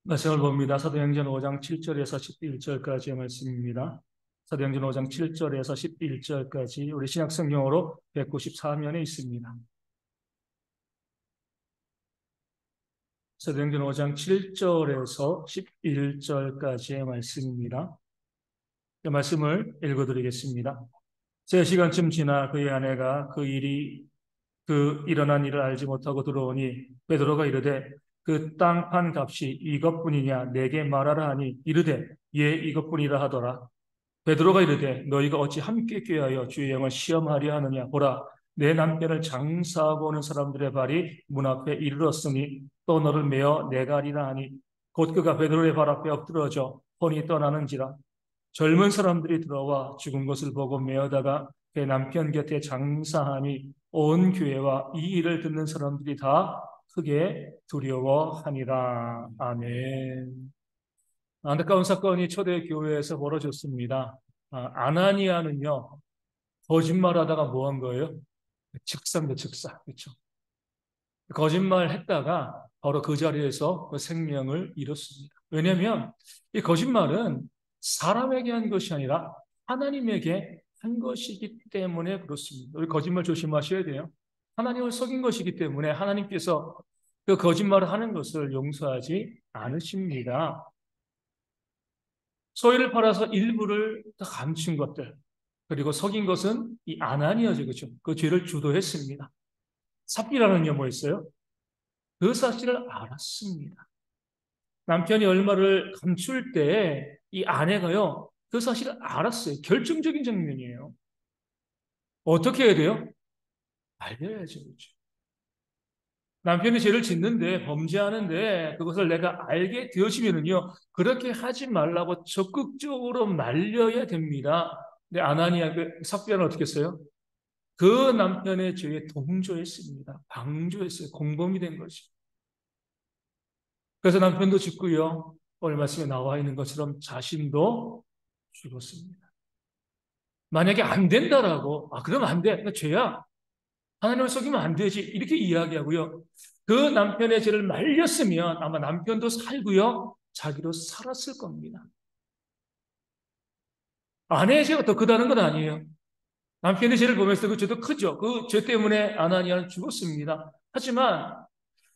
말씀을 봅니다. 사도행전 5장 7절에서 11절까지의 말씀입니다. 사도행전 5장 7절에서 11절까지 우리 신약성경으로 194면에 있습니다. 사도행전 5장 7절에서 11절까지의 말씀입니다. 이 말씀을 읽어드리겠습니다. 3시간쯤 지나 그의 아내가 일어난 일을 알지 못하고 들어오니 베드로가 이르되 그 땅 판 값이 이것뿐이냐 내게 말하라 하니 이르되 예 이것뿐이라 하더라. 베드로가 이르되 너희가 어찌 함께 꾀하여 주의 영을 시험하려 하느냐 보라 내 남편을 장사하고 오는 사람들의 발이 문 앞에 이르렀으니 또 너를 메어 내가리라 하니 곧 그가 베드로의 발 앞에 엎드러져 혼이 떠나는지라. 젊은 사람들이 들어와 죽은 것을 보고 메어다가 그의 남편 곁에 장사하니 온 교회와 이 일을 듣는 사람들이 다 크게 두려워하니라. 아멘. 안타까운 사건이 초대 교회에서 벌어졌습니다. 아나니아는요, 거짓말하다가 뭐 한 거예요? 즉사입니다, 즉사. 그렇죠? 거짓말 했다가 바로 그 자리에서 그 생명을 잃었습니다. 왜냐하면 이 거짓말은 사람에게 한 것이 아니라 하나님에게 한 것이기 때문에 그렇습니다. 우리 거짓말 조심하셔야 돼요. 하나님을 속인 것이기 때문에 하나님께서 그 거짓말을 하는 것을 용서하지 않으십니다. 소유를 팔아서 일부를 다 감춘 것들, 그리고 속인 것은 이 아나니아죠, 그렇죠? 그 죄를 주도했습니다. 삽비라는요, 뭐였어요? 그 사실을 알았습니다. 남편이 얼마를 감출 때 이 아내가요, 그 사실을 알았어요. 결정적인 장면이에요. 어떻게 해야 돼요? 알려야죠, 그렇죠? 남편이 죄를 짓는데, 범죄하는데, 그것을 내가 알게 되어지면은요, 그렇게 하지 말라고 적극적으로 말려야 됩니다. 근데 아나니아, 삽비아는 어떻게 했어요? 그 남편의 죄에 동조했습니다. 방조했어요. 공범이 된 거죠. 그래서 남편도 죽고요. 오늘 말씀에 나와 있는 것처럼 자신도 죽었습니다. 만약에 안 된다라고, 그럼 안 돼. 그 죄야. 하나님을 속이면 안 되지. 이렇게 이야기하고요. 그 남편의 죄를 말렸으면 아마 남편도 살고요. 자기도 살았을 겁니다. 아내의 죄가 더 크다는 건 아니에요. 남편의 죄를 보면서 그 죄도 크죠. 그 죄 때문에 아나니아는 죽었습니다. 하지만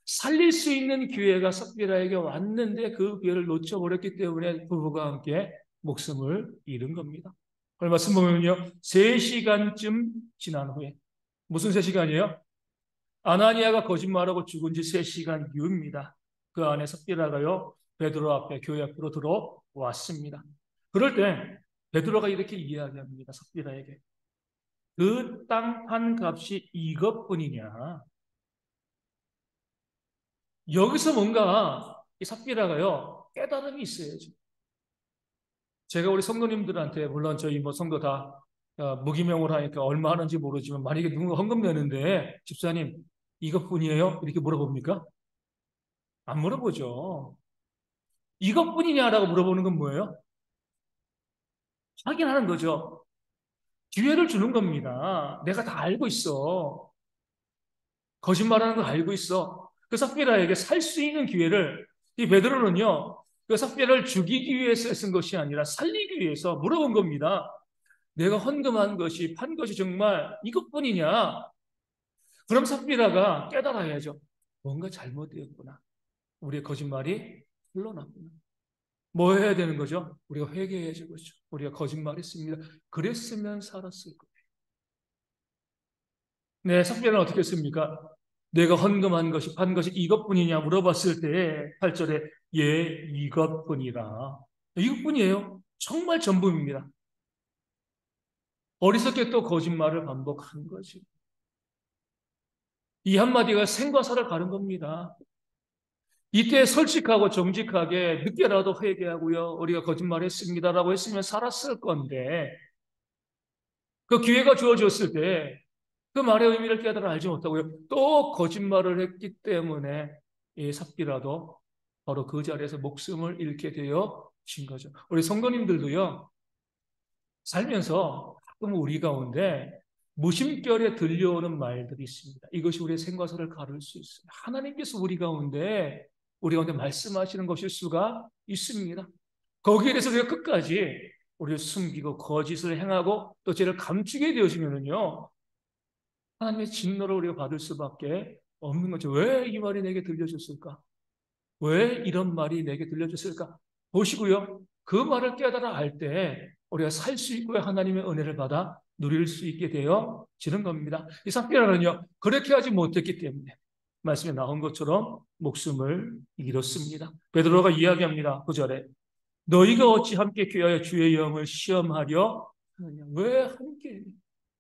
살릴 수 있는 기회가 삽비라에게 왔는데 그 기회를 놓쳐버렸기 때문에 부부가 함께 목숨을 잃은 겁니다. 오늘 말씀 보면요. 3시간쯤 지난 후에. 무슨 3시간이에요? 아나니아가 거짓말하고 죽은 지 3시간 이후입니다. 그 안에 삽비라가요. 베드로 앞에 교회 앞으로 들어왔습니다. 그럴 때 베드로가 이렇게 이야기합니다. 삽비라에게. 그 땅 한 값이 이것뿐이냐? 여기서 뭔가 이 삽비라가요, 깨달음이 있어야죠. 제가 우리 성도님들한테, 물론 저희 뭐 성도 다 무기명으로 하니까 얼마 하는지 모르지만, 만약에 누군가 헌금 내는데, 집사님, 이것뿐이에요? 이렇게 물어봅니까? 안 물어보죠. 이것뿐이냐라고 물어보는 건 뭐예요? 확인하는 거죠. 기회를 주는 겁니다. 내가 다 알고 있어. 거짓말하는 걸 알고 있어. 그 삽비라에게 살 수 있는 기회를, 이 베드로는요, 그 삽비라를 죽이기 위해서 쓴 것이 아니라 살리기 위해서 물어본 겁니다. 내가 헌금한 것이, 판 것이 정말 이것뿐이냐? 그럼 삽비라가 깨달아야죠. 뭔가 잘못되었구나. 우리의 거짓말이 흘러났구나. 뭐 해야 되는 거죠? 우리가 회개해야죠, 그렇죠? 우리가 거짓말했습니다. 그랬으면 살았을 거예요. 네, 삽비라는 어떻게 했습니까? 내가 헌금한 것이, 판 것이 이것뿐이냐 물어봤을 때 8절에 예, 이것뿐이라. 이것뿐이에요. 정말 전부입니다. 어리석게 또 거짓말을 반복한 거죠. 이 한마디가 생과 사를 가른 겁니다. 이때 솔직하고 정직하게 늦게라도 회개하고요. 우리가 거짓말했습니다라고 했으면 살았을 건데 그 기회가 주어졌을 때 그 말의 의미를 깨달아 알지 못하고요. 또 거짓말을 했기 때문에 이 삽비라도 바로 그 자리에서 목숨을 잃게 되어진 거죠. 우리 성도님들도요. 살면서 가끔 우리 가운데 무심결에 들려오는 말들이 있습니다. 이것이 우리의 생과사를 가를 수 있어요. 하나님께서 우리 가운데 우리 가운데 말씀하시는 것일 수가 있습니다. 거기에 대해서 우리가 끝까지 우리를 숨기고 거짓을 행하고 또 죄를 감추게 되어지면요, 하나님의 진노를 우리가 받을 수밖에 없는 거죠. 왜 이 말이 내게 들려졌을까? 왜 이런 말이 내게 들려졌을까? 보시고요. 그 말을 깨달아 알 때 우리가 살 수 있고요. 하나님의 은혜를 받아 누릴 수 있게 되어지는 겁니다. 이 삽비라는요, 그렇게 하지 못했기 때문에 말씀에 나온 것처럼 목숨을 잃었습니다. 베드로가 이야기합니다. 9절에 너희가 어찌 함께 꾀하여 주의 영을 시험하려 하느냐. 왜 함께?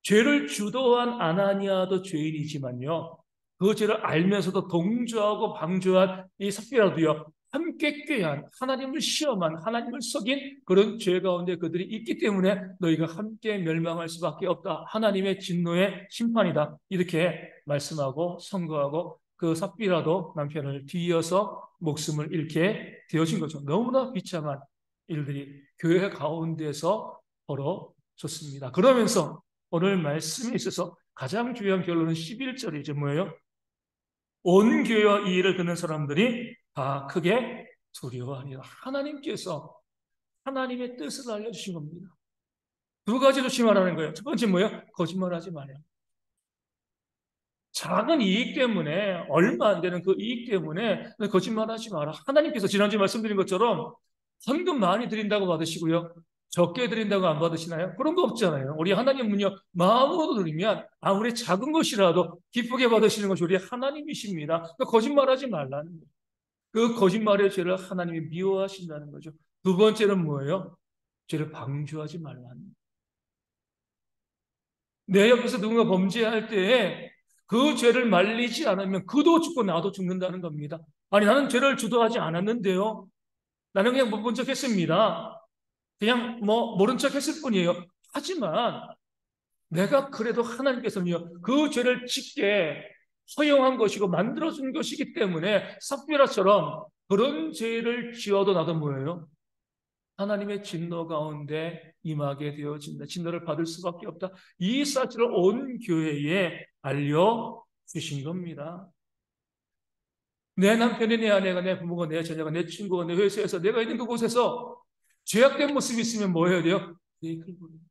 죄를 주도한 아나니아도 죄인이지만요, 그 죄를 알면서도 동조하고 방조한 이 삽비라도요, 함께 꾀한, 하나님을 시험한, 하나님을 속인 그런 죄 가운데 그들이 있기 때문에 너희가 함께 멸망할 수밖에 없다. 하나님의 진노의 심판이다. 이렇게 말씀하고 선고하고 그 삽비라도 남편을 뒤이어서 목숨을 잃게 되어진 거죠. 너무나 비참한 일들이 교회 가운데서 벌어졌습니다. 그러면서 오늘 말씀에 있어서 가장 중요한 결론은 11절이죠. 뭐예요? 온 교회와 이 일을 듣는 사람들이 다 크게 두려워하니라. 하나님께서 하나님의 뜻을 알려주신 겁니다. 두 가지 조심하라는 거예요. 첫 번째 뭐예요? 거짓말하지 말아요. 작은 이익 때문에, 얼마 안 되는 그 이익 때문에 거짓말하지 마라. 하나님께서 지난주에 말씀드린 것처럼 헌금 많이 드린다고 받으시고요, 적게 드린다고 안 받으시나요? 그런 거 없잖아요. 우리 하나님은요, 마음으로 드리면 아무리 작은 것이라도 기쁘게 받으시는 것이 우리 하나님이십니다. 그러니까 거짓말하지 말라는 거예요. 그 거짓말의 죄를 하나님이 미워하신다는 거죠. 두 번째는 뭐예요? 죄를 방조하지 말라는 거예요. 내 옆에서 누군가 범죄할 때에 그 죄를 말리지 않으면 그도 죽고 나도 죽는다는 겁니다. 아니, 나는 죄를 주도하지 않았는데요, 나는 그냥 못 본 척 했습니다. 그냥 모른 척 했을 뿐이에요. 하지만 내가 그래도 하나님께서는요, 그 죄를 짓게 허용한 것이고 만들어준 것이기 때문에 삽비라처럼 그런 죄를 지어도 나도 뭐예요? 하나님의 진노 가운데 임하게 되어진다. 진노를 받을 수밖에 없다. 이 사실을 온 교회에 알려주신 겁니다. 내 남편이, 내 아내가, 내 부모가, 내 자녀가, 내 친구가, 내 회사에서 내가 있는 그곳에서 죄악된 모습이 있으면 뭐 해야 돼요? 브레이크를 걸어야 돼요.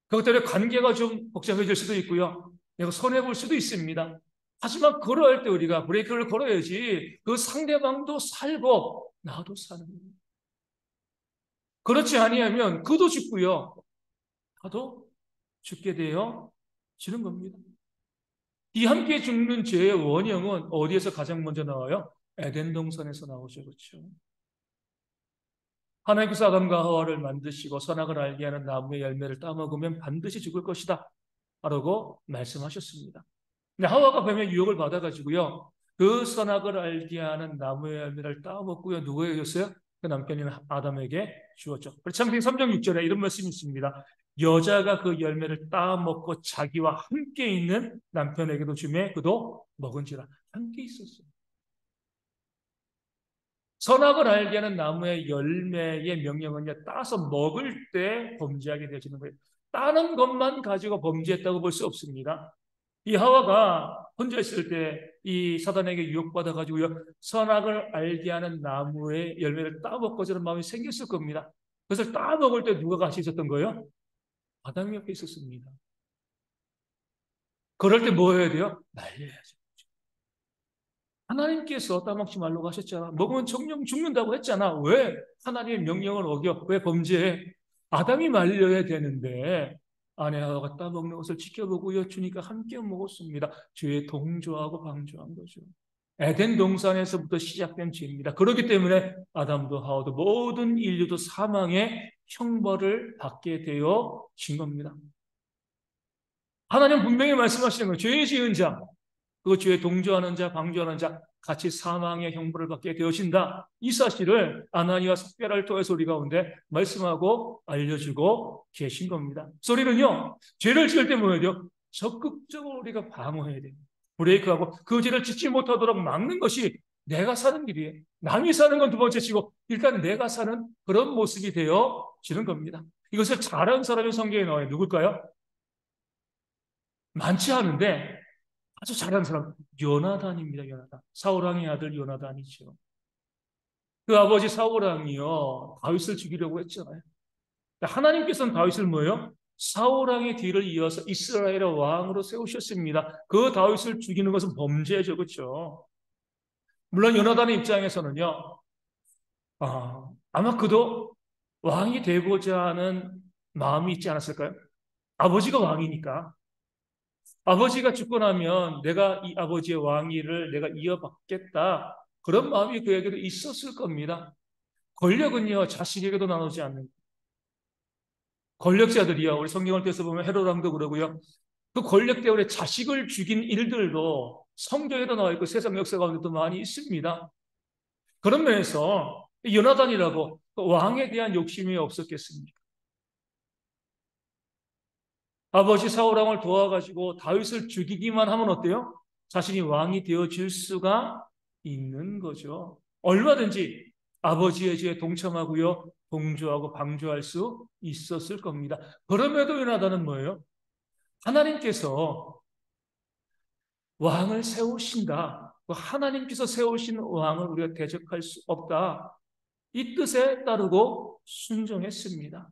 그것 때문에 관계가 좀 복잡해질 수도 있고요, 내가 손해볼 수도 있습니다. 하지만 그럴 때 우리가 브레이크를 걸어야지 그 상대방도 살고 나도 사는 거예요. 그렇지 아니하면 그도 죽고요, 나도 죽게 되어지는 겁니다. 이 함께 죽는 죄의 원형은 어디에서 가장 먼저 나와요? 에덴 동산에서 나오죠. 그렇죠? 하나님께서 아담과 하와를 만드시고 선악을 알게 하는 나무의 열매를 따먹으면 반드시 죽을 것이다 라고 말씀하셨습니다. 근데 하와가 뱀의 유혹을 받아가지고요, 그 선악을 알게 하는 나무의 열매를 따먹고요, 누구에게 줬어요? 그 남편인 아담에게 주었죠. 창세기 3장 6절에 이런 말씀이 있습니다. 여자가 그 열매를 따먹고 자기와 함께 있는 남편에게도 주매 그도 먹은지라. 함께 있었어요. 선악을 알게 하는 나무의 열매의 명령은요, 따서 먹을 때 범죄하게 되어지는 거예요. 따는 것만 가지고 범죄했다고 볼 수 없습니다. 이 하와가 혼자 있을 때 이 사단에게 유혹받아가지고요, 선악을 알게 하는 나무의 열매를 따먹고 저런 마음이 생겼을 겁니다. 그것을 따먹을 때 누가 같이 있었던 거예요? 아담이 옆에 있었습니다. 그럴 때 뭐 해야 돼요? 말려야죠. 하나님께서 따먹지 말라고 하셨잖아. 먹으면 정령 죽는다고 했잖아. 왜 하나님의 명령을 어겨? 왜 범죄해? 아담이 말려야 되는데 아내 하와가 따먹는 것을 지켜보고요, 주니까 함께 먹었습니다. 죄에 동조하고 방조한 거죠. 에덴 동산에서부터 시작된 죄입니다. 그렇기 때문에 아담도 하와도 모든 인류도 사망의 형벌을 받게 되어진 겁니다. 하나님 분명히 말씀하시는 거예요. 죄 지은 자, 그 죄에 동조하는 자, 방조하는 자 같이 사망의 형벌을 받게 되어진다. 이 사실을 아나니와 삽비라를 통해서 우리 가운데 말씀하고 알려주고 계신 겁니다. 소리는요, 죄를 지을 때 뭐 해야 돼요? 적극적으로 우리가 방어해야 돼요. 브레이크하고 그 죄를 짓지 못하도록 막는 것이 내가 사는 길이에요. 남이 사는 건 두 번째 치고 일단 내가 사는 그런 모습이 되어지는 겁니다. 이것을 잘하는 사람이 성경에 나와요. 누굴까요? 많지 않은데 아주 잘하는 사람, 요나단입니다. 요나단. 사울왕의 아들 요나단이죠. 그 아버지 사울왕이요, 다윗을 죽이려고 했잖아요. 하나님께서는 다윗을 뭐예요? 사울왕의 뒤를 이어서 이스라엘의 왕으로 세우셨습니다. 그 다윗을 죽이는 것은 범죄죠, 그렇죠? 물론 요나단의 입장에서는요, 아마 그도 왕이 되고자 하는 마음이 있지 않았을까요? 아버지가 왕이니까. 아버지가 죽고 나면 내가 이 아버지의 왕위를 내가 이어받겠다. 그런 마음이 그에게도 있었을 겁니다. 권력은요, 자식에게도 나누지 않는. 권력자들이요, 우리 성경을 떼서 보면 헤롯 왕도 그러고요. 그 권력 때문에 자식을 죽인 일들도 성경에도 나와 있고 세상 역사 가운데도 많이 있습니다. 그런 면에서 요나단이라고 왕에 대한 욕심이 없었겠습니까? 아버지 사울왕을 도와가지고 다윗을 죽이기만 하면 어때요? 자신이 왕이 되어질 수가 있는 거죠. 얼마든지 아버지의 죄에 동참하고요, 동조하고 방조할 수 있었을 겁니다. 그럼에도 요나단은 뭐예요? 하나님께서 왕을 세우신다. 하나님께서 세우신 왕을 우리가 대적할 수 없다. 이 뜻에 따르고 순종했습니다.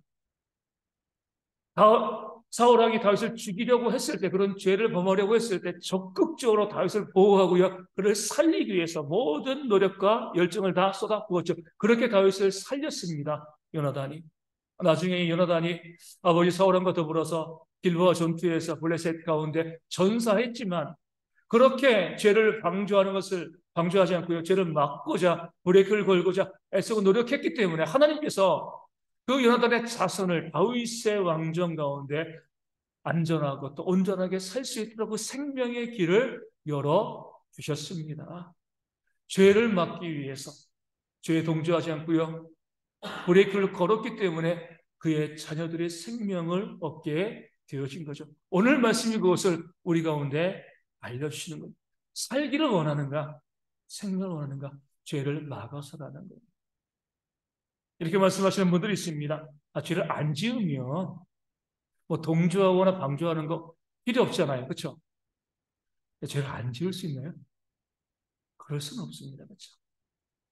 사울왕이 다윗을 죽이려고 했을 때, 그런 죄를 범하려고 했을 때 적극적으로 다윗을 보호하고요, 그를 살리기 위해서 모든 노력과 열정을 다 쏟아부었죠. 그렇게 다윗을 살렸습니다. 요나단이. 나중에 요나단이 아버지 사울왕과 더불어서 길보아 전투에서 블레셋 가운데 전사했지만, 그렇게 죄를 방조하지 않고요, 죄를 막고자 브레이크를 걸고자 애쓰고 노력했기 때문에 하나님께서 그 요나단의 자손을 다윗의 왕정 가운데 안전하고 또 온전하게 살 수 있도록 그 생명의 길을 열어 주셨습니다. 죄를 막기 위해서 죄에 동조하지 않고요, 브레이크를 걸었기 때문에 그의 자녀들의 생명을 얻게 되어진 거죠. 오늘 말씀이 그것을 우리 가운데 알려주시는 겁니다. 살기를 원하는가? 생명을 원하는가? 죄를 막아서라는 거예요. 이렇게 말씀하시는 분들이 있습니다. 죄를 안 지으면 뭐 동조하거나 방조하는 거 필요 없잖아요. 그렇죠? 죄를 안 지을 수 있나요? 그럴 수는 없습니다. 그렇죠?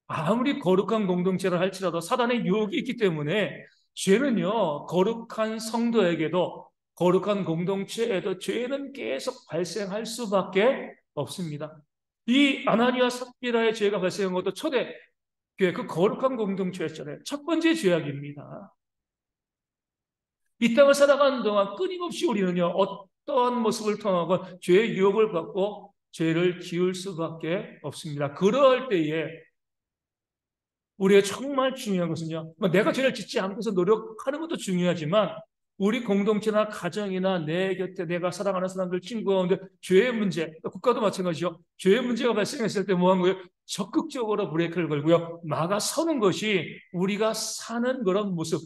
아무리 거룩한 공동체를 할지라도 사단의 유혹이 있기 때문에 죄는요, 거룩한 성도에게도 거룩한 공동체에도 죄는 계속 발생할 수밖에 없습니다. 이 아나니아 삽비라의 죄가 발생한 것도 초대 교회 그 거룩한 공동체였잖아요. 첫 번째 죄악입니다. 이 땅을 살아가는 동안 끊임없이 우리는요, 어떠한 모습을 통하건 죄의 유혹을 받고 죄를 지을 수밖에 없습니다. 그럴 때에 우리의 정말 중요한 것은요, 내가 죄를 짓지 않고서 노력하는 것도 중요하지만 우리 공동체나 가정이나 내 곁에 내가 사랑하는 사람들, 친구 가운데 죄의 문제, 국가도 마찬가지죠. 죄의 문제가 발생했을 때 뭐 한 거예요? 적극적으로 브레이크를 걸고요, 막아서는 것이 우리가 사는 그런 모습,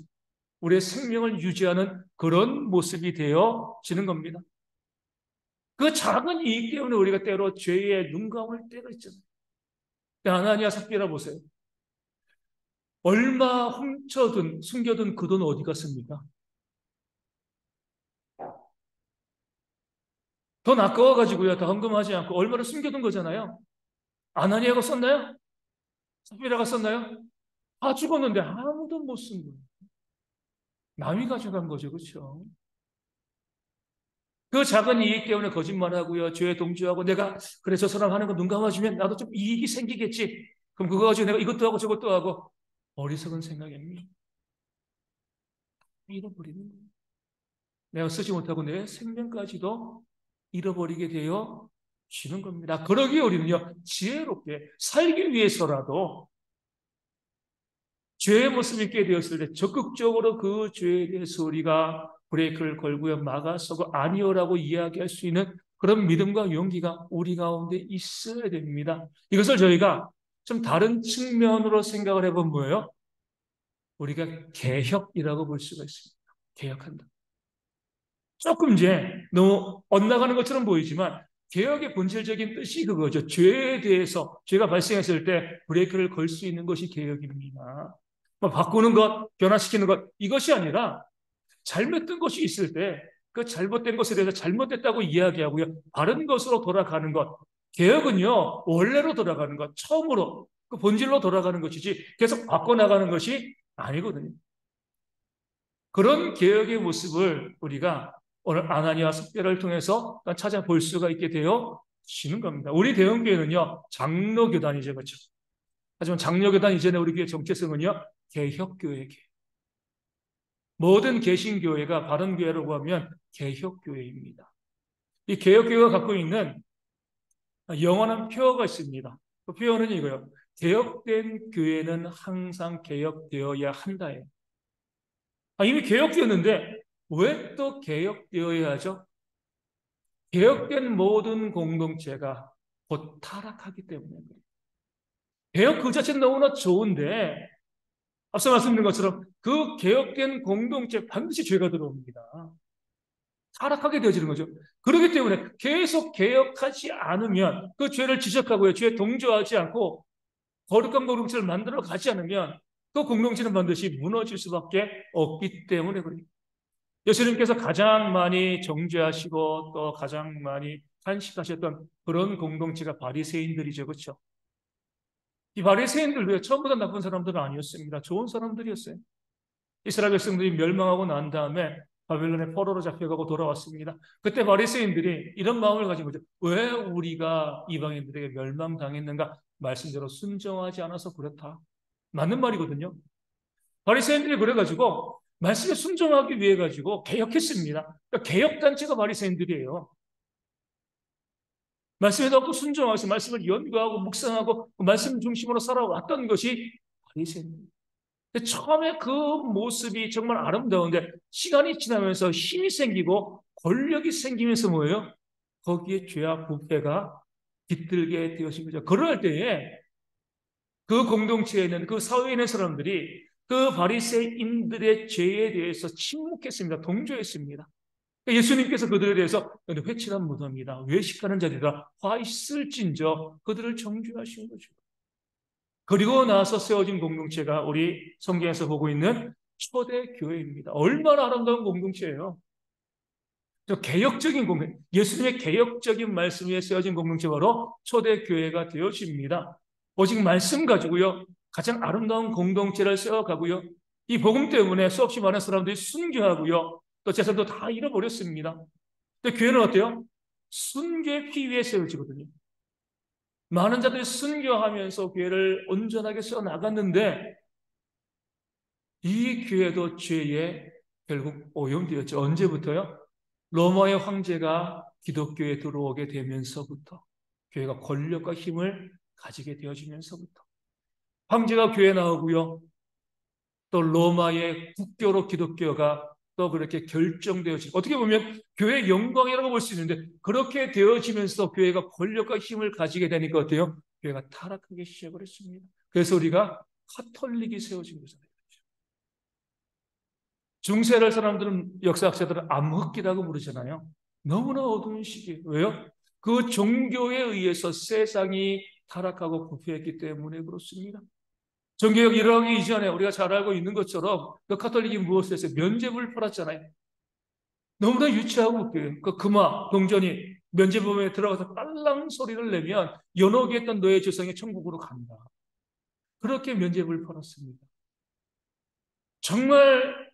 우리의 생명을 유지하는 그런 모습이 되어지는 겁니다. 그 작은 이익 때문에 우리가 때로 죄에 눈 감을 때가 있잖아요. 아나니아 삽비라 보세요. 얼마 훔쳐둔, 숨겨둔 그 돈 어디 갔습니까? 돈 아까워가지고요, 다 헌금하지 않고 얼마를 숨겨둔 거잖아요. 아나니아가 썼나요? 삽비라가 썼나요? 다 죽었는데 아무도 못 쓴 거예요. 남이 가져간 거죠, 그렇죠? 그 작은 이익 때문에 거짓말하고요, 죄에 동조하고 내가 그래 저 사람 하는 거 눈 감아주면 나도 좀 이익이 생기겠지. 그럼 그거 가지고 내가 이것도 하고 저것도 하고 어리석은 생각입니다. 잃어버리는 거예요. 내가 쓰지 못하고 내 생명까지도 잃어버리게 되어 지는 겁니다. 그러기에 우리는요, 지혜롭게 살기 위해서라도 죄의 모습이 있게 되었을 때 적극적으로 그 죄에 대해서 우리가 브레이크를 걸고요, 막아서고 아니오라고 이야기할 수 있는 그런 믿음과 용기가 우리 가운데 있어야 됩니다. 이것을 저희가 좀 다른 측면으로 생각을 해보면 뭐예요? 우리가 개혁이라고 볼 수가 있습니다. 개혁한다. 조금 이제 너무 엇나가는 것처럼 보이지만 개혁의 본질적인 뜻이 그거죠. 죄에 대해서 죄가 발생했을 때 브레이크를 걸 수 있는 것이 개혁입니다. 바꾸는 것, 변화시키는 것, 이것이 아니라 잘못된 것이 있을 때 그 잘못된 것에 대해서 잘못됐다고 이야기하고요. 바른 것으로 돌아가는 것. 개혁은요, 원래로 돌아가는 것, 처음으로, 그 본질로 돌아가는 것이지 계속 바꿔나가는 것이 아니거든요. 그런 개혁의 모습을 우리가 오늘 아나니아 섭배를 통해서 찾아볼 수가 있게 되어지는 겁니다. 우리 대형교회는요, 장로교단이죠, 그렇죠? 하지만 장로교단 이전에 우리 교회 정체성은요, 개혁교회. 모든 개신교회가 바른교회라고 하면 개혁교회입니다. 이 개혁교회가 갖고 있는 영원한 표어가 있습니다. 그 표어는 이거예요. 개혁된 교회는 항상 개혁되어야 한다예요. 이미 개혁되었는데 왜 또 개혁되어야 하죠? 개혁된 모든 공동체가 곧 타락하기 때문에 그래요. 개혁 그 자체는 너무나 좋은데 앞서 말씀드린 것처럼 그 개혁된 공동체 반드시 죄가 들어옵니다. 타락하게 되어지는 거죠. 그렇기 때문에 계속 개혁하지 않으면 그 죄를 지적하고요. 죄에 동조하지 않고 거룩한 공동체를 만들어 가지 않으면 그 공동체는 반드시 무너질 수밖에 없기 때문에 그래요. 예수님께서 가장 많이 정죄하시고 또 가장 많이 탄식하셨던 그런 공동체가 바리새인들이죠. 그렇죠? 이 바리새인들도요. 처음부터 나쁜 사람들은 아니었습니다. 좋은 사람들이었어요. 이스라엘 백성들이 멸망하고 난 다음에 바벨론의 포로로 잡혀가고 돌아왔습니다. 그때 바리새인들이 이런 마음을 가진 거죠. 왜 우리가 이방인들에게 멸망당했는가? 말씀대로 순종하지 않아서 그렇다. 맞는 말이거든요. 바리새인들이 그래가지고 말씀에 순종하기 위해 가지고 개혁했습니다. 그러니까 개혁단체가 바리새인들이에요. 말씀에 더 순종하면서 말씀을 연구하고 묵상하고 말씀 중심으로 살아왔던 것이 바리새인입니다. 처음에 그 모습이 정말 아름다운데 시간이 지나면서 힘이 생기고 권력이 생기면서 뭐예요? 거기에 죄와 부패가 깃들게 되어진 거죠. 그럴 때에 그 공동체에 있는 그 사회에 있는 사람들이 그 바리새인들의 죄에 대해서 침묵했습니다. 동조했습니다. 예수님께서 그들에 대해서 회칠한 무덤이다. 외식하는 자들이다. 화 있을진저 그들을 정죄하신 거죠. 그리고 나서 세워진 공동체가 우리 성경에서 보고 있는 초대교회입니다. 얼마나 아름다운 공동체예요. 개혁적인 공동체, 예수님의 개혁적인 말씀 위에 세워진 공동체 바로 초대교회가 되어집니다. 오직 말씀 가지고요. 가장 아름다운 공동체를 세워가고요. 이 복음 때문에 수없이 많은 사람들이 순교하고요. 또 재산도 다 잃어버렸습니다. 근데 교회는 어때요? 순교의 피 위에 세워지거든요. 많은 자들이 순교하면서 교회를 온전하게 세워나갔는데 이 교회도 죄에 결국 오염되었죠. 언제부터요? 로마의 황제가 기독교에 들어오게 되면서부터 교회가 권력과 힘을 가지게 되어지면서부터 황제가 교회에 나오고요. 또 로마의 국교로 기독교가 또 그렇게 결정되어지고 어떻게 보면 교회의 영광이라고 볼 수 있는데 그렇게 되어지면서 교회가 권력과 힘을 가지게 되니까 어때요? 교회가 타락하기 시작을 했습니다. 그래서 우리가 카톨릭이 세워진 거잖아요. 중세를 사람들은 역사학자들은 암흑기라고 부르잖아요. 너무나 어두운 시기. 왜요? 그 종교에 의해서 세상이 타락하고 부패했기 때문에 그렇습니다. 종교개혁 일어나기 이전에 우리가 잘 알고 있는 것처럼 그 카톨릭이 무엇을 했어요? 면죄부를 팔았잖아요. 너무나 유치하고 웃겨요. 그 금화 동전이 면죄부에 들어가서 딸랑 소리를 내면 연옥이 했던 너의 조상이 천국으로 간다. 그렇게 면죄부를 팔았습니다. 정말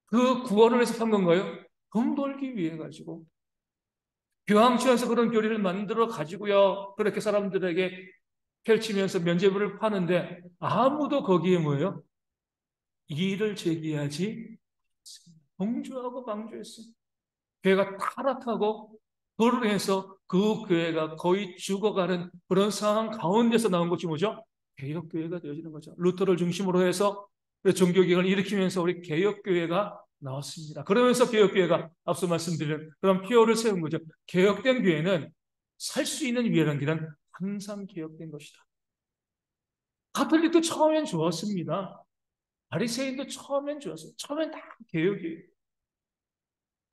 그 구원을 해서 판 건가요? 돈 벌기 위해 가지고. 교황청에서 그런 교리를 만들어 가지고요. 그렇게 사람들에게 펼치면서 면죄부를 파는데 아무도 거기에 뭐예요? 이의를 제기하지 않습니다. 동조하고 방조했습니다. 교회가 타락하고 그로 인해서 그 교회가 거의 죽어가는 그런 상황 가운데서 나온 것이 뭐죠? 개혁교회가 되어지는 거죠. 루터를 중심으로 해서 종교개혁을 일으키면서 우리 개혁교회가 나왔습니다. 그러면서 개혁교회가 앞서 말씀드린 그런 표어를 세운 거죠. 개혁된 교회는 살 수 있는 위라는 길은 항상 개혁된 것이다. 가톨릭도 처음엔 좋았습니다. 바리새인도 처음엔 좋았어요. 처음엔 다 개혁이에요.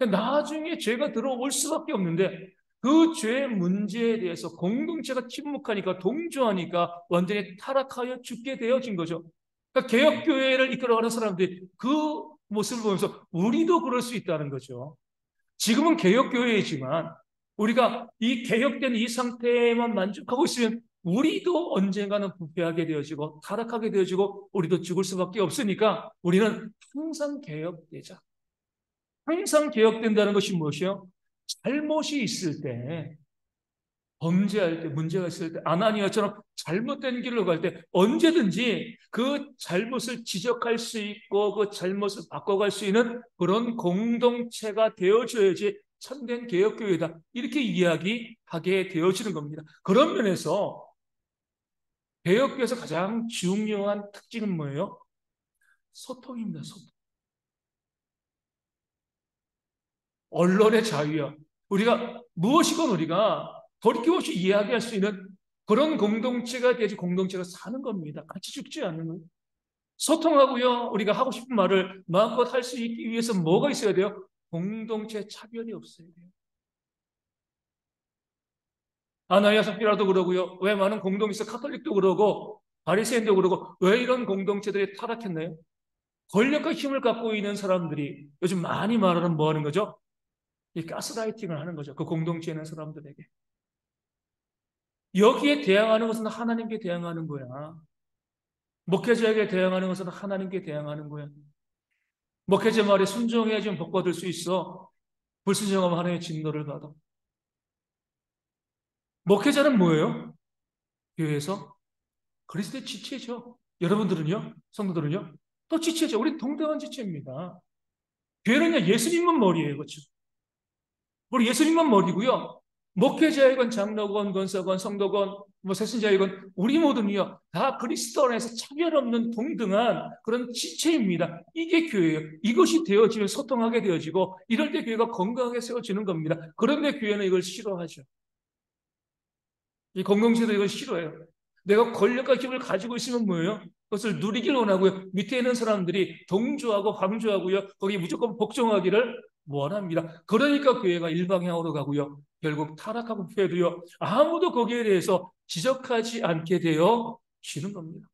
나중에 죄가 들어올 수밖에 없는데 그 죄의 문제에 대해서 공동체가 침묵하니까 동조하니까 완전히 타락하여 죽게 되어진 거죠. 그러니까 개혁교회를 이끌어가는 사람들이 그 모습을 보면서 우리도 그럴 수 있다는 거죠. 지금은 개혁교회이지만 우리가 이 개혁된 이 상태에만 만족하고 있으면 우리도 언젠가는 부패하게 되어지고 타락하게 되어지고 우리도 죽을 수밖에 없으니까 우리는 항상 개혁되자. 항상 개혁된다는 것이 무엇이요? 잘못이 있을 때, 범죄할 때, 문제가 있을 때, 아나니아처럼 잘못된 길로 갈 때 언제든지 그 잘못을 지적할 수 있고 그 잘못을 바꿔갈 수 있는 그런 공동체가 되어줘야지 참된 개혁교회다. 이렇게 이야기하게 되어지는 겁니다. 그런 면에서 개혁교회에서 가장 중요한 특징은 뭐예요? 소통입니다. 소통. 언론의 자유야. 우리가 무엇이건 우리가 돌이킴 없이 이야기할 수 있는 그런 공동체가 되지 공동체가 사는 겁니다. 같이 죽지 않는 거예요. 소통하고요. 우리가 하고 싶은 말을 마음껏 할 수 있기 위해서 뭐가 있어야 돼요? 공동체 차별이 없어야 돼요. 아나니아 삽비라도 그러고요. 왜 많은 공동체 카톨릭도 그러고 바리새인도 그러고 왜 이런 공동체들이 타락했나요? 권력과 힘을 갖고 있는 사람들이 요즘 많이 말하는 뭐 하는 거죠? 이 가스라이팅을 하는 거죠. 그 공동체에 있는 사람들에게. 여기에 대항하는 것은 하나님께 대항하는 거야. 목회자에게 대항하는 것은 하나님께 대항하는 거야. 목회자 말에 순종해야지 복 받을 수 있어. 불순종하면 하나님의 진노를 받아. 목회자는 뭐예요? 교회에서 그리스도의 지체죠. 여러분들은요? 성도들은요? 또 지체죠. 우리 동등한 지체입니다. 교회는요, 예수님만 머리예요. 그렇죠? 우리 예수님만 머리고요. 목회자이건 장로건 권사건 성도건 뭐 세신자이건 우리 모두는요 다 그리스도 안에서 차별 없는 동등한 그런 지체입니다. 이게 교회예요. 이것이 되어지면 소통하게 되어지고 이럴 때 교회가 건강하게 세워지는 겁니다. 그런데 교회는 이걸 싫어하죠. 이 공동체도 이걸 싫어해요. 내가 권력과 힘을 가지고 있으면 뭐예요? 그것을 누리길 원하고요. 밑에 있는 사람들이 동조하고 방조하고요. 거기에 무조건 복종하기를 원합니다. 그러니까 교회가 일방향으로 가고요. 결국 타락하고 부패도요. 아무도 거기에 대해서 지적하지 않게 되어지는 겁니다.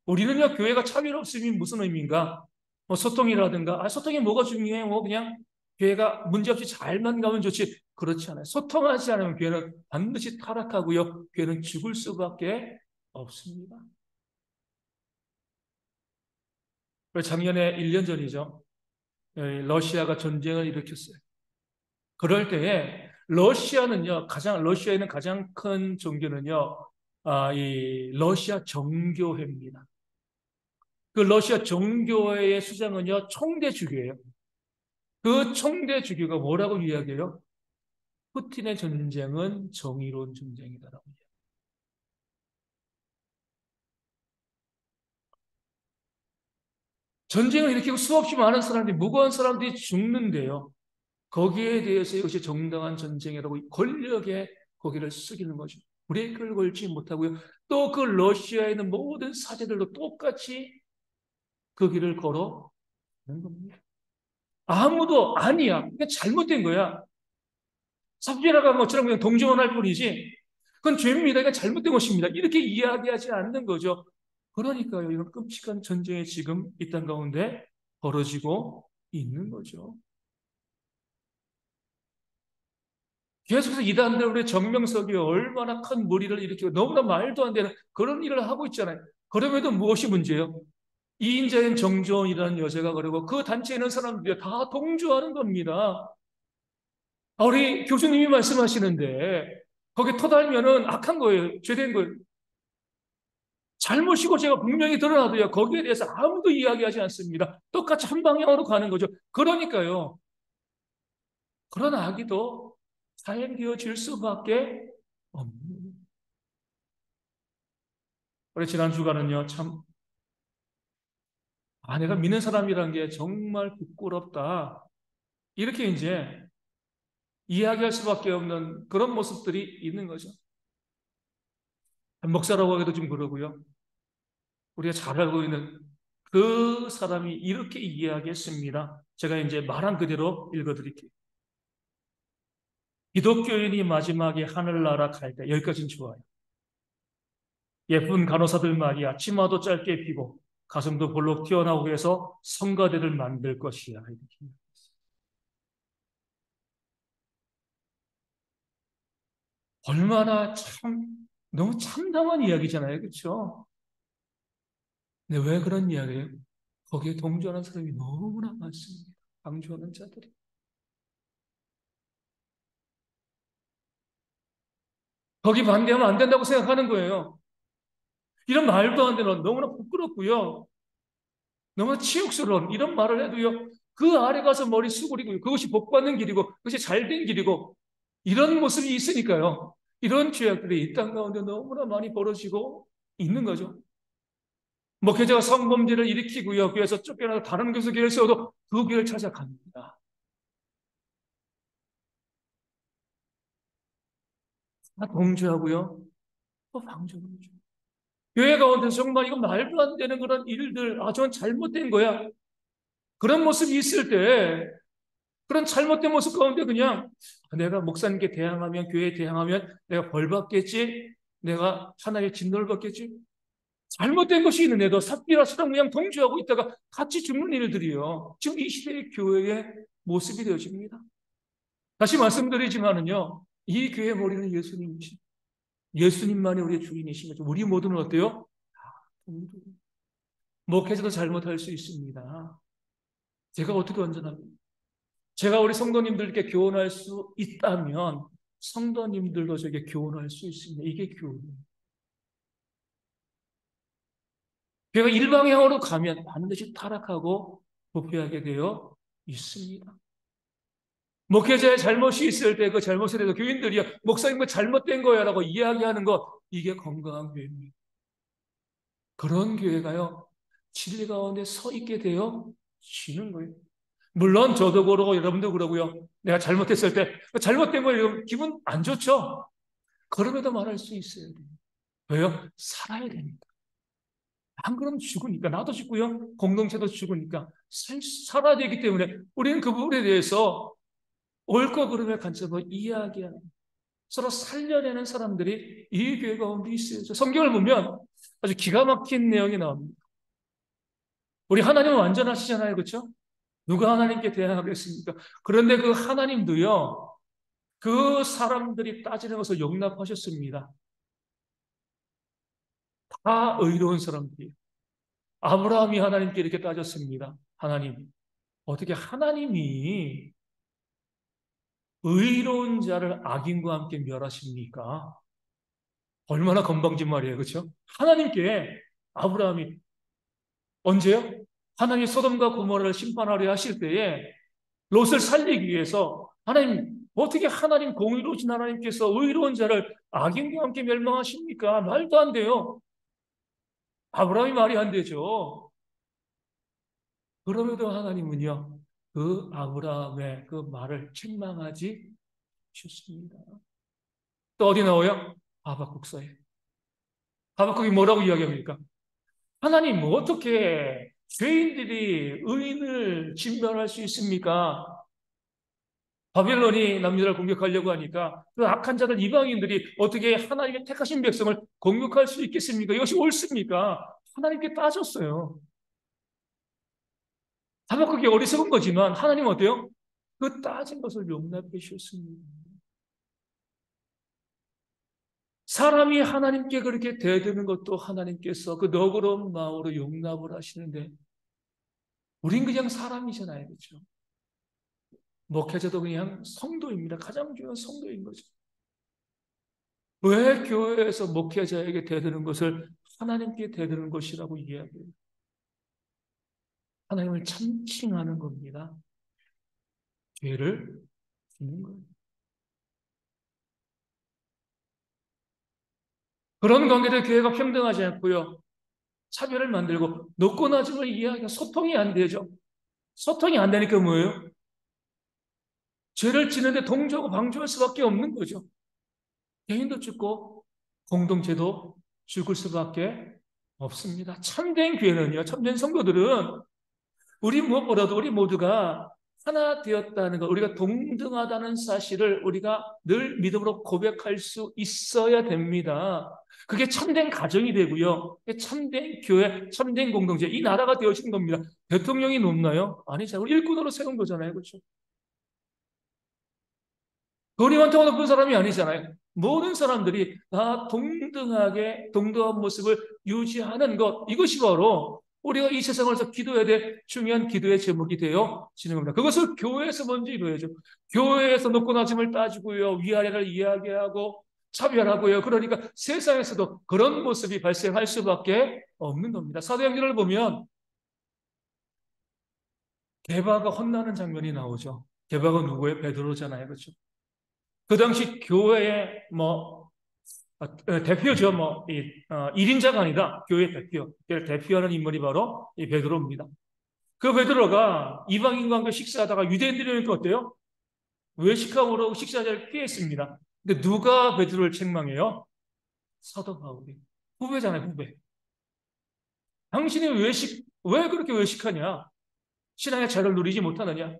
우리는요, 교회가 차별 없음이 무슨 의미인가? 뭐 소통이라든가, 소통이 뭐가 중요해? 뭐 그냥 교회가 문제없이 잘만 가면 좋지. 그렇지 않아요. 소통하지 않으면 교회는 반드시 타락하고요. 교회는 죽을 수밖에 없습니다. 작년에 1년 전이죠. 러시아가 전쟁을 일으켰어요. 그럴 때에 러시아에는 가장 큰 종교는요, 이 러시아 정교회입니다. 그 러시아 정교회의 수장은요, 총대 주교예요. 그 총대 주교가 뭐라고 이야기해요? 푸틴의 전쟁은 정의로운 전쟁이다라고 이야기해요. 전쟁을 일으키고 수없이 많은 사람들이, 무고한 사람들이 죽는데요. 거기에 대해서 이것이 정당한 전쟁이라고 권력에 거기를 숙이는 거죠. 브레이크를 걸지 못하고요. 또 그 러시아에 있는 모든 사제들도 똑같이 그 길을 걸어가는 겁니다. 아무도 아니야. 그게 잘못된 거야. 삽질하가 한 것처럼 그냥 동정을 할 뿐이지. 그건 죄입니다. 이건 잘못된 것입니다. 이렇게 이야기하지 않는 거죠. 그러니까요. 이런 끔찍한 전쟁이 지금 이 땅 가운데 벌어지고 있는 거죠. 계속해서 이단들의 정명석이 얼마나 큰 무리를 일으키고 너무나 말도 안 되는 그런 일을 하고 있잖아요. 그럼에도 무엇이 문제예요? 이인자인 정조원이라는 여자가 그러고 그 단체에 있는 사람들이 다 동조하는 겁니다. 우리 교수님이 말씀하시는데 거기에 토달면은 악한 거예요. 죄된 거예요. 잘못이고 제가 분명히 드러나도요. 거기에 대해서 아무도 이야기하지 않습니다. 똑같이 한 방향으로 가는 거죠. 그러니까요. 그런 악의도 사행되어질 수밖에 없는. 우리 지난 주간은요. 참 내가 믿는 사람이란 게 정말 부끄럽다. 이렇게 이제 이야기할 수밖에 없는 그런 모습들이 있는 거죠. 목사라고 하기도 좀 그러고요. 우리가 잘 알고 있는 그 사람이 이렇게 이야기했습니다. 제가 이제 말한 그대로 읽어드릴게요. 기독교인이 마지막에 하늘나라 갈 때, 여기까지는 좋아요. 예쁜 간호사들 말이야, 치마도 짧게 피고 가슴도 볼록 튀어나오게 해서 성가대를 만들 것이야. 얼마나 너무 참담한 이야기잖아요. 그렇죠? 근데 왜 그런 이야기예요? 거기에 동조하는 사람이 너무나 많습니다. 강조하는 자들이. 거기 반대하면 안 된다고 생각하는 거예요. 이런 말도 안 되는 너무나 부끄럽고요. 너무나 치욕스러운 이런 말을 해도요. 그 아래 가서 머리 숙이고 그것이 복받는 길이고 그것이 잘된 길이고 이런 모습이 있으니까요. 이런 죄악들이 이 땅 가운데 너무나 많이 벌어지고 있는 거죠. 목회자가 성범죄를 일으키고요. 교회에서 쫓겨나서 다른 교수 길을 세워도 그 길을 찾아갑니다. 다 동조하고요. 또 방조하죠. 교회 가운데 정말 이거 말도 안 되는 그런 일들, 저건 잘못된 거야. 그런 모습이 있을 때, 그런 잘못된 모습 가운데 그냥 내가 목사님께 대항하면, 교회에 대항하면 내가 벌 받겠지? 내가 하나님의 진노를 받겠지? 잘못된 것이 있는데도 삽비라처럼 그냥 동조하고 있다가 같이 죽는 일들이요. 지금 이 시대의 교회의 모습이 되어집니다. 다시 말씀드리지만은요, 이 교회의 머리는 예수님이시. 예수님만이 우리의 주인이신 거죠. 우리 모두는 어때요? 목회자도 잘못할 수 있습니다. 제가 어떻게 완전합니까? 제가 우리 성도님들께 교훈할 수 있다면 성도님들도 저에게 교훈할 수 있습니다. 이게 교훈이에요. 교회가 일방향으로 가면 반드시 타락하고 부패하게 되어 있습니다. 목회자의 잘못이 있을 때 그 잘못에 대해서 교인들이 목사님 그 잘못된 거야 라고 이야기하는 것, 이게 건강한 교회입니다. 그런 교회가요, 진리 가운데 서 있게 되어 지는 거예요. 물론 저도 그러고 여러분도 그러고요. 내가 잘못했을 때 잘못된 거예요. 기분 안 좋죠? 그럼에도 말할 수 있어야 돼요. 왜요? 살아야 되니까. 안 그러면 죽으니까. 나도 죽고요. 공동체도 죽으니까. 살아야 되기 때문에 우리는 그 부분에 대해서 옳고 그름의 관점을 이야기하는, 서로 살려내는 사람들이 이 교회 가운데 있어요. 성경을 보면 아주 기가 막힌 내용이 나옵니다. 우리 하나님은 완전하시잖아요. 그렇죠? 누가 하나님께 대항하겠습니까? 그런데 그 하나님도요, 그 사람들이 따지는 것을 용납하셨습니다. 다 의로운 사람들이. 아브라함이 하나님께 이렇게 따졌습니다. 하나님, 어떻게 하나님이 의로운 자를 악인과 함께 멸하십니까? 얼마나 건방진 말이에요. 그렇죠? 하나님께 아브라함이 언제요? 하나님이 소돔과 고모라를 심판하려 하실 때에 롯을 살리기 위해서 하나님, 어떻게 하나님 공의로우신 하나님께서 의로운 자를 악인과 함께 멸망하십니까? 말도 안 돼요. 아브라함이 말이 안 되죠. 그럼에도 하나님은요, 그 아브라함의 그 말을 책망하지 않으셨습니다. 또 어디 나와요? 하박국서에. 하박국이 뭐라고 이야기합니까? 하나님, 뭐 어떻게 죄인들이 의인을 진멸할 수 있습니까? 바벨론이 남유다를 공격하려고 하니까 그 악한 자들 이방인들이 어떻게 하나님의 택하신 백성을 공격할 수 있겠습니까? 이것이 옳습니까? 하나님께 따졌어요. 하박국이 어리석은 거지만 하나님은 어때요? 그 따진 것을 용납해 주셨습니다. 사람이 하나님께 그렇게 대드는 것도 하나님께서 그 너그러운 마음으로 용납을 하시는데 우린 그냥 사람이잖아요. 그렇죠? 목회자도 그냥 성도입니다. 가장 중요한 성도인 거죠. 왜 교회에서 목회자에게 대드는 것을 하나님께 대드는 것이라고 이야기해요? 하나님을 찬칭하는 겁니다. 죄를 짓는 거예요. 그런 관계들 교회가 평등하지 않고요. 차별을 만들고 높고 낮음을 이야기하고 소통이 안 되죠. 소통이 안 되니까 뭐예요? 죄를 지는데 동조하고 방조할 수밖에 없는 거죠. 개인도 죽고 공동체도 죽을 수밖에 없습니다. 참된 교회는요, 참된 성도들은 우리 무엇보다도 우리 모두가 하나 되었다는 것, 우리가 동등하다는 사실을 우리가 늘 믿음으로 고백할 수 있어야 됩니다. 그게 참된 가정이 되고요. 참된 교회, 참된 공동체, 이 나라가 되어진 겁니다. 대통령이 높나요? 아니죠. 우리 일꾼으로 세운 거잖아요. 그렇죠? 돈이 많다고 높은 사람이 아니잖아요. 모든 사람들이 다 동등한 모습을 유지하는 것, 이것이 바로 우리가 이 세상에서 기도해야 될 중요한 기도의 제목이 되어 지는 겁니다. 그것을 교회에서 먼저 이루어야죠. 교회에서 높고 낮음을 따지고요, 위아래를 이야기하고 차별하고요. 그러니까 세상에서도 그런 모습이 발생할 수밖에 없는 겁니다. 사도행전을 보면 게바가 혼나는 장면이 나오죠. 게바가 누구예요? 베드로잖아요. 그렇죠? 그 당시 교회의 대표죠. 1인자가 아니라 교회 대표. 그를 대표하는 인물이 바로 이 베드로입니다. 그 베드로가 이방인과 함께 식사하다가 유대인들이 어때요? 외식함으로 식사 자리를 피했습니다. 근데 누가 베드로를 책망해요? 사도 바울이. 후배잖아요, 후배. 당신이 왜 그렇게 외식하냐? 신앙의 자를 누리지 못하느냐?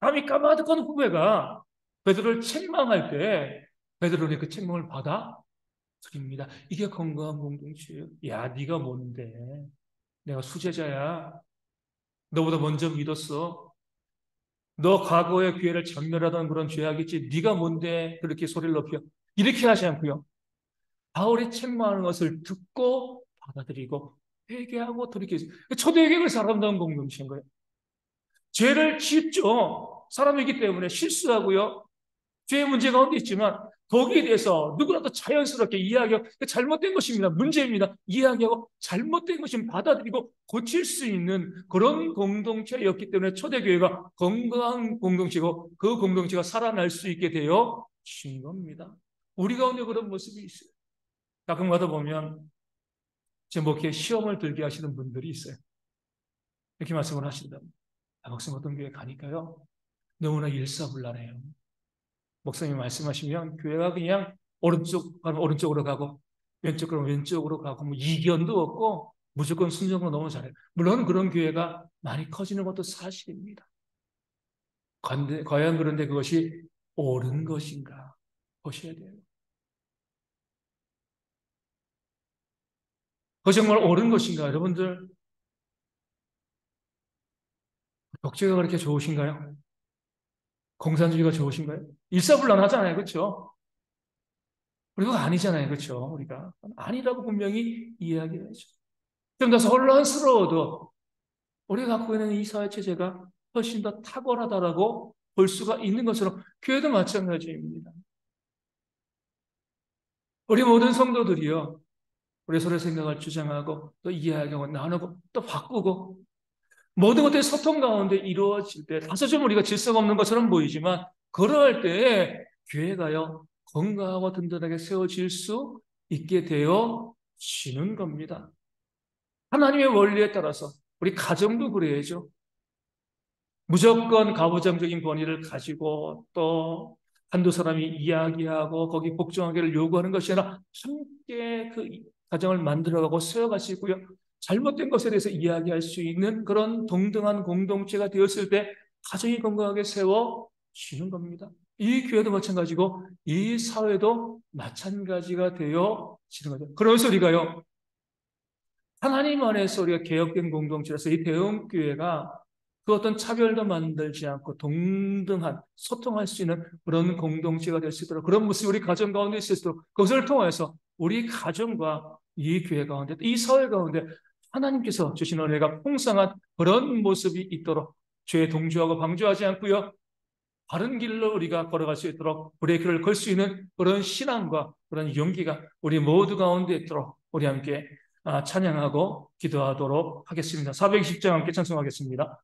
감히 까마득한 후배가 베드로를 책망할 때 베드로는 그 책망을 받아들입니다. 이게 건강한 공동체예요. 야, 네가 뭔데? 내가 수제자야. 너보다 먼저 믿었어. 너 과거의 기회를 전멸하던 그런 죄악이지. 네가 뭔데 그렇게 소리를 높여? 이렇게 하지 않고요. 바울이 책망하는 것을 듣고 받아들이고 회개하고 돌이키죠. 초대교회를 살아간다는 공동체인 거예요. 죄를 짓죠. 사람이기 때문에 실수하고요. 죄의 문제 가운데 있지만 거기에 대해서 누구라도 자연스럽게 이야기하고 잘못된 것입니다. 문제입니다. 이야기하고 잘못된 것이면 받아들이고 고칠 수 있는 그런 공동체였기 때문에 초대교회가 건강한 공동체고 그 공동체가 살아날 수 있게 되어 진 겁니다. 우리 가운데 그런 모습이 있어요. 가끔가다 보면 제 목회에 시험을 들게 하시는 분들이 있어요. 이렇게 말씀을 하신다. 목사님 어떤 교회 가니까요. 너무나 일사불란해요. 목사님이 말씀하시면 교회가 그냥 오른쪽 가면 오른쪽으로 가고 왼쪽 가면 왼쪽으로 가고 뭐 이견도 없고 무조건 순종으로 너무 잘해요. 물론 그런 교회가 많이 커지는 것도 사실입니다. 과연 그런데 그것이 옳은 것인가 보셔야 돼요. 그거 정말 옳은 것인가? 여러분들 독재가 그렇게 좋으신가요? 공산주의가 좋으신가요? 일사불란하잖아요. 그렇죠? 우리가 아니잖아요. 그렇죠? 우리가 아니라고 분명히 이야기하죠. 좀 더 혼란스러워도 우리가 갖고 있는 이 사회 체제가 훨씬 더 탁월하다라고 볼 수가 있는 것처럼 교회도 마찬가지입니다. 우리 모든 성도들이요. 우리 서로의 생각을 주장하고 또 이야기하고 나누고 또 바꾸고 모든 것들이 소통 가운데 이루어질 때 다소 좀 우리가 질서가 없는 것처럼 보이지만 그러할 때에 교회가요. 건강하고 든든하게 세워질 수 있게 되어지는 겁니다. 하나님의 원리에 따라서 우리 가정도 그래야죠. 무조건 가부장적인 권위를 가지고 또 한두 사람이 이야기하고 거기 복종하기를 요구하는 것이 아니라 함께 그 가정을 만들어가고 세워갈 수 있고요. 잘못된 것에 대해서 이야기할 수 있는 그런 동등한 공동체가 되었을 때 가정이 건강하게 세워지는 겁니다. 이 교회도 마찬가지고 이 사회도 마찬가지가 되어지는 거죠. 그래서 우리가요. 하나님 안에서 우리가 개혁된 공동체라서 이 대형교회가 그 어떤 차별도 만들지 않고 동등한 소통할 수 있는 그런 공동체가 될 수 있도록 그런 모습이 우리 가정 가운데 있을 수 있도록 그것을 통해서 우리 가정과 이 교회 가운데 이 사회 가운데 하나님께서 주신 은혜가 풍성한 그런 모습이 있도록 죄에 동조하고 방조하지 않고요. 바른 길로 우리가 걸어갈 수 있도록 브레이크를 걸 수 있는 그런 신앙과 그런 용기가 우리 모두 가운데 있도록 우리 함께 찬양하고 기도하도록 하겠습니다. 420장 함께 찬송하겠습니다.